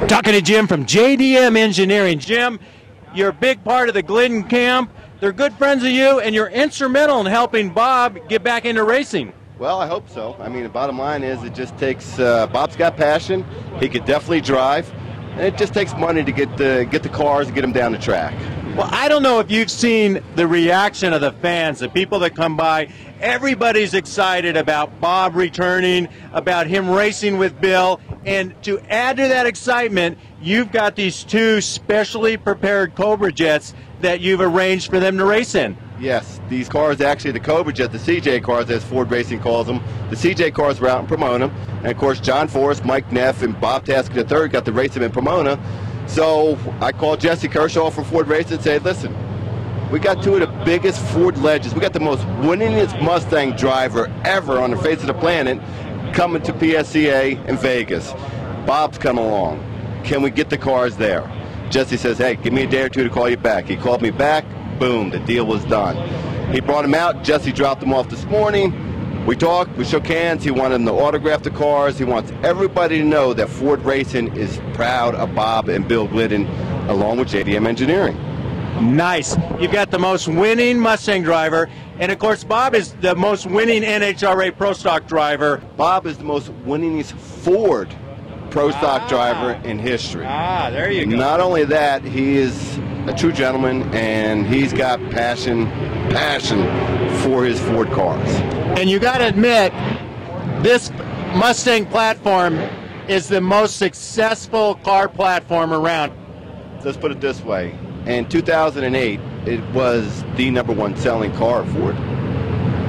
Talking to Jim from JDM Engineering. Jim, you're a big part of the Glidden camp. They're good friends of you, and you're instrumental in helping Bob get back into racing. Well, I hope so. I mean, the bottom line is it just takes, Bob's got passion. He could definitely drive. And it just takes money to get the cars and get them down the track. Well, I don't know if you've seen the reaction of the fans, the people that come by. Everybody's excited about Bob returning, about him racing with Bill. And to add to that excitement, you've got these two specially prepared Cobra jets that you've arranged for them to race in. Yes, these cars, actually the Cobra Jet, the CJ cars, as Ford Racing calls them, the CJ cars were out in Pomona. And, of course, John Forrest, Mike Neff, and Bob Taskett III got to race them in Pomona. So I called Jesse Kershaw from Ford Racing and said, listen, we got two of the biggest Ford legends. We got the most winningest Mustang driver ever on the face of the planet coming to PSCA in Vegas. Bob's coming along. Can we get the cars there? Jesse says, hey, give me a day or two to call you back. He called me back. Boom, the deal was done. He brought him out. Jesse dropped him off this morning. We talked, we shook hands. He wanted him to autograph the cars. He wants everybody to know that Ford Racing is proud of Bob and Bill Glidden, along with JDM Engineering. Nice. You've got the most winning Mustang driver, and of course Bob is the most winning NHRA Pro Stock driver. Bob is the most winningest Ford Pro Stock driver in history. There you go. Not only that, he is a true gentleman, and he's got passion for his Ford cars. And you got to admit, this Mustang platform is the most successful car platform around. Let's put it this way. In 2008, it was the #1 selling car at Ford.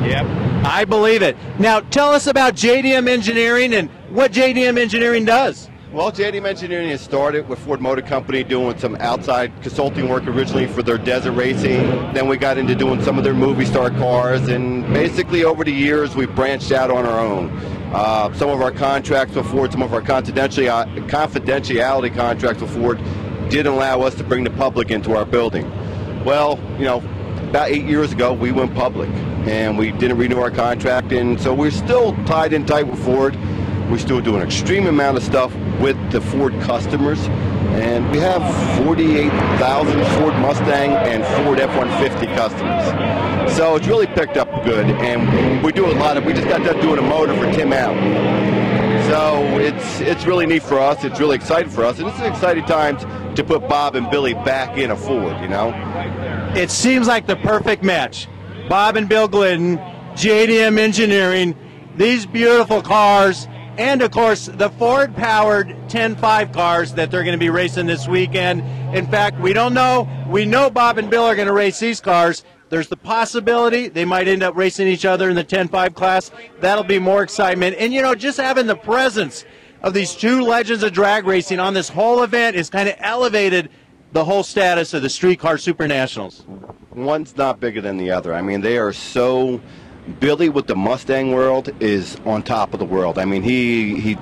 Yep, I believe it. Now, tell us about JDM Engineering and what JDM Engineering does. Well, JDM Engineering has started with Ford Motor Company doing some outside consulting work originally for their desert racing. Then we got into doing some of their movie star cars, and basically over the years we branched out on our own. Some of our contracts with Ford, some of our confidentiality contracts with Ford didn't allow us to bring the public into our building. Well, you know, about 8 years ago we went public and we didn't renew our contract, and so we're still tied in tight with Ford. We still do an extreme amount of stuff with the Ford customers, and we have 48,000 Ford Mustang and Ford F-150 customers. So it's really picked up good, and we do a lot of, we just got done doing a motor for Tim Allen. So it's really neat for us, it's really exciting for us, and it's an exciting time to put Bob and Billy back in a Ford, you know? It seems like the perfect match. Bob and Bill Glidden, JDM Engineering, these beautiful cars, and of course the Ford-powered 10.5 cars that they're going to be racing this weekend. In fact, we don't know. We know Bob and Bill are going to race these cars. There's the possibility they might end up racing each other in the 10.5 class. That'll be more excitement. And, you know, just having the presence of these two legends of drag racing on this whole event has kind of elevated the whole status of the Street Car Super Nationals. One's not bigger than the other. I mean, they are so... Billy with the Mustang world is on top of the world. I mean,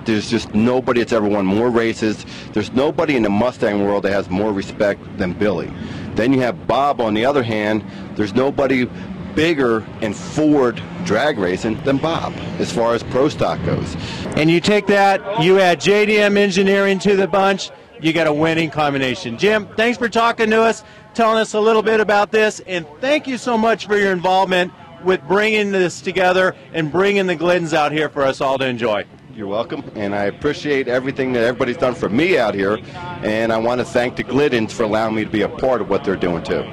there's just nobody that's ever won more races. There's nobody in the Mustang world that has more respect than Billy. Then you have Bob on the other hand. There's nobody bigger in Ford drag racing than Bob as far as Pro Stock goes. And you take that, you add JDM Engineering to the bunch, you got a winning combination. Jim, thanks for talking to us, telling us a little bit about this, and thank you so much for your involvement with bringing this together and bringing the Gliddens out here for us all to enjoy. You're welcome, and I appreciate everything that everybody's done for me out here, and I want to thank the Gliddens for allowing me to be a part of what they're doing too.